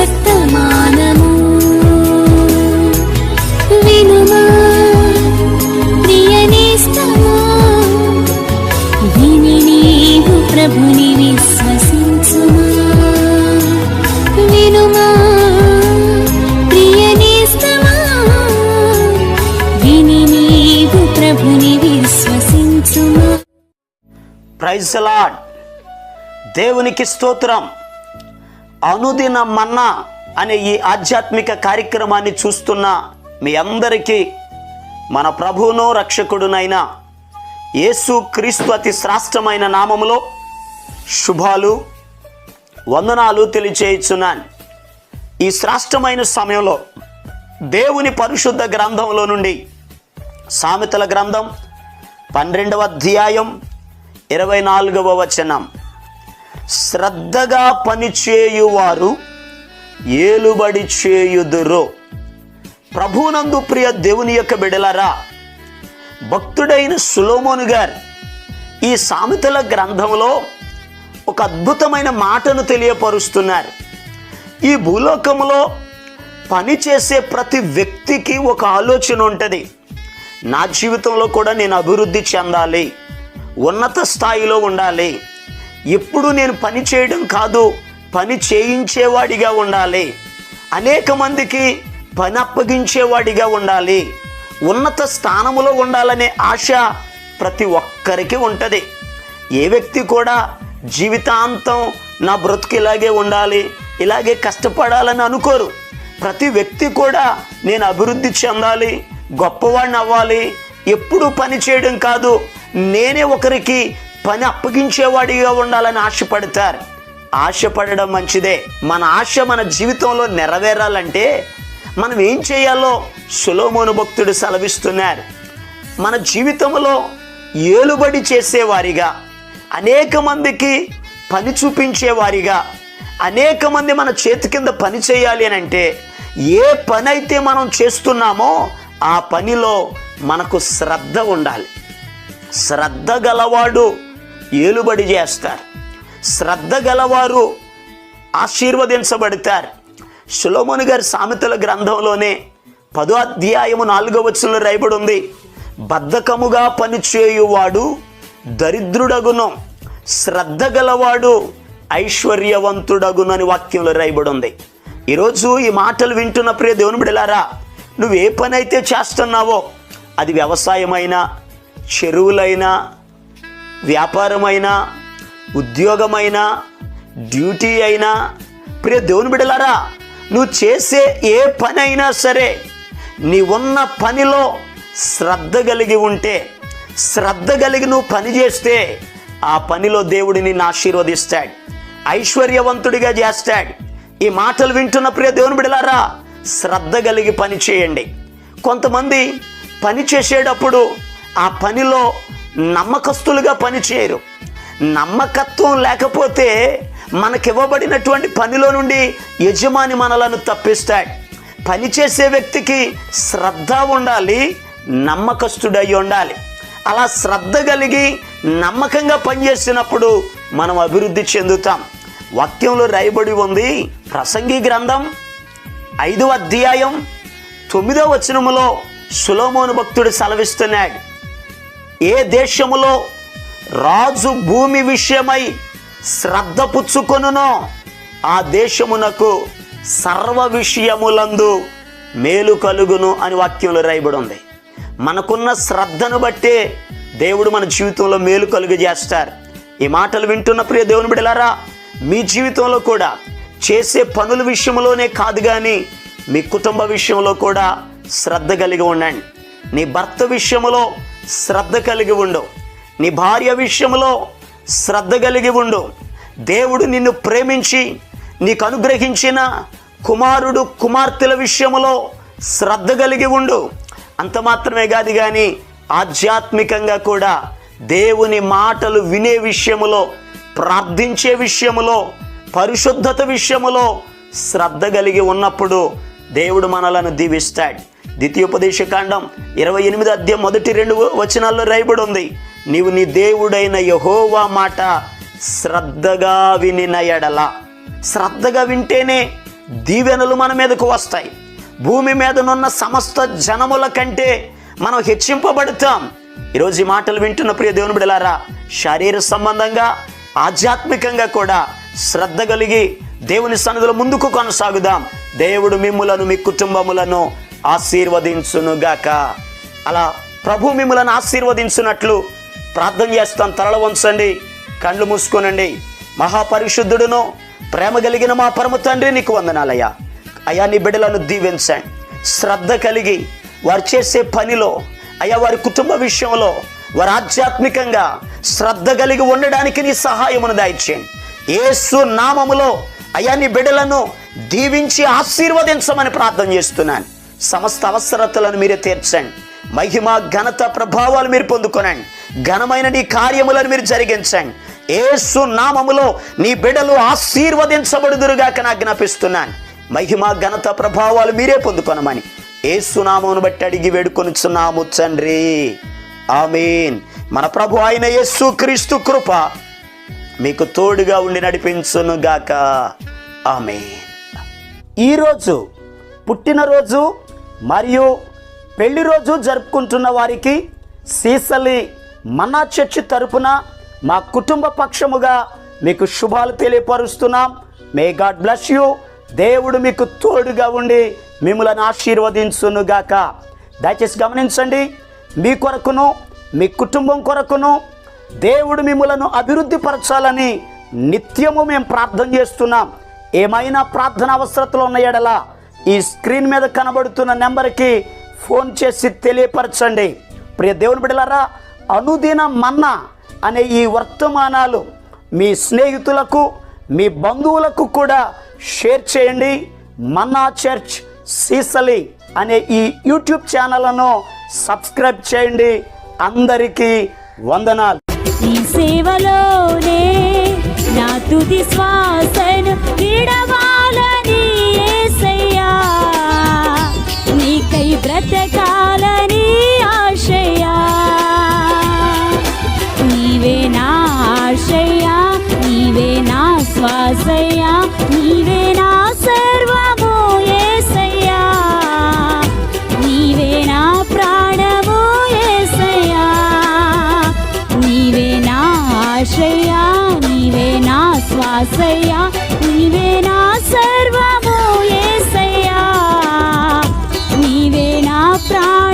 వర్తమానము వినుమా ప్రియ నేస్తమా, విని నీవు ప్రభుని విశ్వసించుమా. వినుమా ప్రియ నేస్తమా, విని నీవు ప్రభుని విశ్వసించుమా. Praise the lord. దేవునికి స్తోత్రం. అనుదిన మన్నా అనే ఈ ఆధ్యాత్మిక కార్యక్రమాన్ని చూస్తున్న మీ అందరికీ మన ప్రభువును రక్షకుడునైన యేసు క్రీస్తు అతి శ్రేష్టమైన నామములో శుభాలు వందనాలు తెలియచేయుచున్నాను. ఈ శ్రేష్టమైన సమయంలో దేవుని పరిశుద్ధ గ్రంథంలో నుండి సామెతల గ్రంథం 12వ అధ్యాయం 24వ వచనం, శ్రద్ధగా పనిచేయువారు ఏలుబడి చేయుదురు. ప్రభువునందు ప్రియ దేవుని యొక్క బిడలారా, భక్తుడైన సొలొమోను గారు ఈ సామెతల గ్రంథంలో ఒక అద్భుతమైన మాటను తెలియపరుస్తున్నారు. ఈ భూలోకంలో పనిచేసే ప్రతి వ్యక్తికి ఒక ఆలోచన ఉంటుంది. నా జీవితంలో కూడా నేను అభివృద్ధి చెందాలి, ఉన్నత స్థాయిలో ఉండాలి, ఎప్పుడు నేను పని చేయడం కాదు పని చేయించేవాడిగా ఉండాలి, అనేక మందికి పని అప్పగించేవాడిగా ఉండాలి, ఉన్నత స్థానములో ఉండాలనే ఆశ ప్రతి ఒక్కరికి ఉంటుంది. ఏ వ్యక్తి కూడా జీవితాంతం నా బ్రతుకు ఇలాగే ఉండాలి, ఇలాగే కష్టపడాలని అనుకోరు. ప్రతి వ్యక్తి కూడా నేను అభివృద్ధి చెందాలి, గొప్పవాడిని అవ్వాలి, ఎప్పుడు పని చేయడం కాదు నేనే ఒకరికి పని అప్పగించేవాడిగా ఉండాలని ఆశపడతారు. ఆశపడడం మంచిదే. మన ఆశ మన జీవితంలో నెరవేరాలంటే మనం ఏం చేయాలో సొలొమోను భక్తుడు సెలవిస్తున్నారు. మన జీవితంలో ఏలుబడి చేసేవారిగా, అనేక మందికి పని చూపించేవారిగా, అనేక మంది మన చేతి కింద పని చేయాలి అని అంటే ఏ పని అయితే మనం చేస్తున్నామో ఆ పనిలో మనకు శ్రద్ధ ఉండాలి. శ్రద్ధ గలవాడు ఏలుబడి చేస్తారు, శ్రద్ధ గలవారు ఆశీర్వదించబడతారు. సొలొమోను గారి సామెతల గ్రంథంలోనే 10వ అధ్యాయము 4వ వచనంలో రాయబడి ఉంది, బద్ధకముగా పనిచేయువాడు దరిద్రుడగును, శ్రద్ధ గలవాడు ఐశ్వర్యవంతుడగును అని వాక్యంలో రాయబడి ఉంది. ఈరోజు ఈ మాటలు వింటున్న ప్రియ దేవుని బిడ్డలారా, నువ్వు ఏ పని అయితే చేస్తున్నావో అది వ్యవసాయమైనా, చెరువులైనా, వ్యాపారమైనా, ఉద్యోగమైనా, డ్యూటీ అయినా, ప్రియ దేవుని బిడ్డలారా, నువ్వు చేసే ఏ పని అయినా సరే నీ ఉన్న పనిలో శ్రద్ధ కలిగి ఉంటే, శ్రద్ధ కలిగి నువ్వు పని చేస్తే ఆ పనిలో దేవుడు నిన్ను ఆశీర్వదిస్తాడు, ఐశ్వర్యవంతుడిగా చేస్తాడు. ఈ మాటలు వింటున్న ప్రియ దేవుని బిడ్డలారా, శ్రద్ధ కలిగి పని చేయండి. కొంతమంది పని చేసేటప్పుడు ఆ పనిలో నమ్మకస్తులుగా పని చేయరు. నమ్మకత్వం లేకపోతే మనకివ్వబడినటువంటి పనిలో నుండి యజమాని మనలను తప్పిస్తాడు. పనిచేసే వ్యక్తికి శ్రద్ధ ఉండాలి, నమ్మకస్తుడై ఉండాలి. అలా శ్రద్ధ కలిగి నమ్మకంగా పనిచేసినప్పుడు మనం అభివృద్ధి చెందుతాం. వాక్యంలో రాయబడి ఉంది, ప్రసంగి గ్రంథం 5వ అధ్యాయం 9వ వచనములో సొలొమోను భక్తుడు సెలవిస్తున్నాడు, ఏ దేశములో రాజు భూమి విషయమై శ్రద్ధ పుచ్చుకొనునో ఆ దేశమునకు సర్వ విషయములందు మేలు కలుగును అని వాక్యంలో రాయబడి ఉంది. మనకున్న శ్రద్ధను బట్టే దేవుడు మన జీవితంలో మేలు కలుగు చేస్తారు. ఈ మాటలు వింటున్న ప్రియ దేవుని బిడ్డలారా, మీ జీవితంలో కూడా చేసే పనుల విషయంలోనే కాదు కానీ మీ కుటుంబ విషయంలో కూడా శ్రద్ధ కలిగి ఉండండి. నీ భర్త విషయంలో శ్రద్ధ కలిగి ఉండు, నీ భార్య విషయంలో శ్రద్ధ కలిగి ఉండు. దేవుడు నిన్ను ప్రేమించి నీకు అనుగ్రహించిన కుమారుడు కుమార్తెల విషయంలో శ్రద్ధ కలిగి ఉండు. అంత మాత్రమే కాదు కానీ ఆధ్యాత్మికంగా కూడా దేవుని మాటలు వినే విషయములో, ప్రార్థించే విషయములో, పరిశుద్ధత విషయములో శ్రద్ధ కలిగి ఉన్నప్పుడు దేవుడు మనలను దీవిస్తాడు. ద్వితీయోపదేశకాండం 28వ అధ్యాయం 1-2 వచనాల్లో రాయబడి ఉంది, నీవు నీ దేవుడైన యెహోవా మాట శ్రద్ధగా వినిన ఎడల. శ్రద్ధగా వింటేనే దీవెనలు మన మీదకు వస్తాయి. భూమి మీదనున్న సమస్త జనముల కంటే మనం హెచ్చింపబడతాం. ఈరోజు ఈ మాటలు వింటున్న ప్రియ దేవుని బిడ్డలారా, శారీర సంబంధంగా ఆధ్యాత్మికంగా కూడా శ్రద్ధ కలిగి దేవుని సన్నిధిలో ముందుకు కొనసాగుదాం. దేవుడు మిమ్ములను మీ కుటుంబములను ఆశీర్వదించునుగాక. అలా ప్రభు మిమ్ములను ఆశీర్వదించున్నట్లు ప్రార్థన చేస్తాం. తలలు వంచండి, కళ్ళు మూసుకోనండి. మహాపరిశుద్ధుడును ప్రేమ కలిగిన మా పరమ తండ్రి, నీకు వందనాలయ్యా. అయ్యా, నీ బిడ్డలను దీవించండి. శ్రద్ధ కలిగి వారు చేసే పనిలో, అయ్యా వారి కుటుంబ విషయంలో వారు ఆధ్యాత్మికంగా శ్రద్ధ కలిగి ఉండడానికి నీ సహాయమును దయచేయండి. యేసు నామములో అయ్యా నీ బిడ్డలను దీవించి ఆశీర్వదించమని ప్రార్థన చేస్తున్నాను. సమస్త అవసరతలను మీరే తీర్చండి. మహిమ ఘనత ప్రభావాలు మీరు పొందుకొనండి. ఘనమైన నీ కార్యములను మీరు జరిగించండి. యేసు నామములో నీ బిడ్డలు ఆశీర్వదించబడుదురుగాక ఆజ్ఞాపిస్తున్నాను. మహిమ ఘనత ప్రభావాలు మీరే పొందుకొనమని యేసు నామమును బట్టి అడిగి వేడుకొనుచున్నాము తండ్రి, ఆమేన్. మన ప్రభు అయిన యేసు క్రీస్తు కృప మీకు తోడుగా ఉండి నడిపించునుగాక, ఆమేన్. ఈరోజు పుట్టినరోజు మరియు పెళ్లి రోజు జరుపుకుంటున్న వారికి సీసలి మన్నా చర్చి తరపున మా కుటుంబ పక్షముగా మీకు శుభాలు తెలియపరుస్తున్నాం. May God bless you. దేవుడు మీకు తోడుగా ఉండి మిమ్మల్ని ఆశీర్వదించునుగాక. దయచేసి గమనించండి, మీ కొరకును మీ కుటుంబం కొరకును దేవుడు మిమ్మలను అభివృద్ధి పరచాలని నిత్యము మేము ప్రార్థన చేస్తున్నాం. ఏమైనా ప్రార్థన అవసరతలు ఉన్న ఎడల ఈ స్క్రీన్ మీద కనబడుతున్న నెంబర్కి ఫోన్ చేసి తెలియపరచండి. ప్రియ దేవుని బిడ్డలారా, అనుదిన మన్నా అనే ఈ వర్తమానాలు మీ స్నేహితులకు మీ బంధువులకు కూడా షేర్ చేయండి. మన్నా చర్చ్ సీసలి అనే ఈ యూట్యూబ్ ఛానల్ను సబ్స్క్రైబ్ చేయండి. అందరికీ వందనాలు. ఈ సేవలోనే నా తుది శ్వాసను విడవాలని యేసయ్యా, నీకై బ్రతకాలని ఆశయా. నీవే నా ఆశయా, నీవే నా శ్వాసయా, నీవే నా సర్వము యేసయ్యా, నీవే నా ప్రాణము యేసయ్యా, నీవే నా ఆశయా, నీవే నా శ్వాసయా, నీవే నా సర్వము యేసయ్యా, నీవే నా ప్రాణ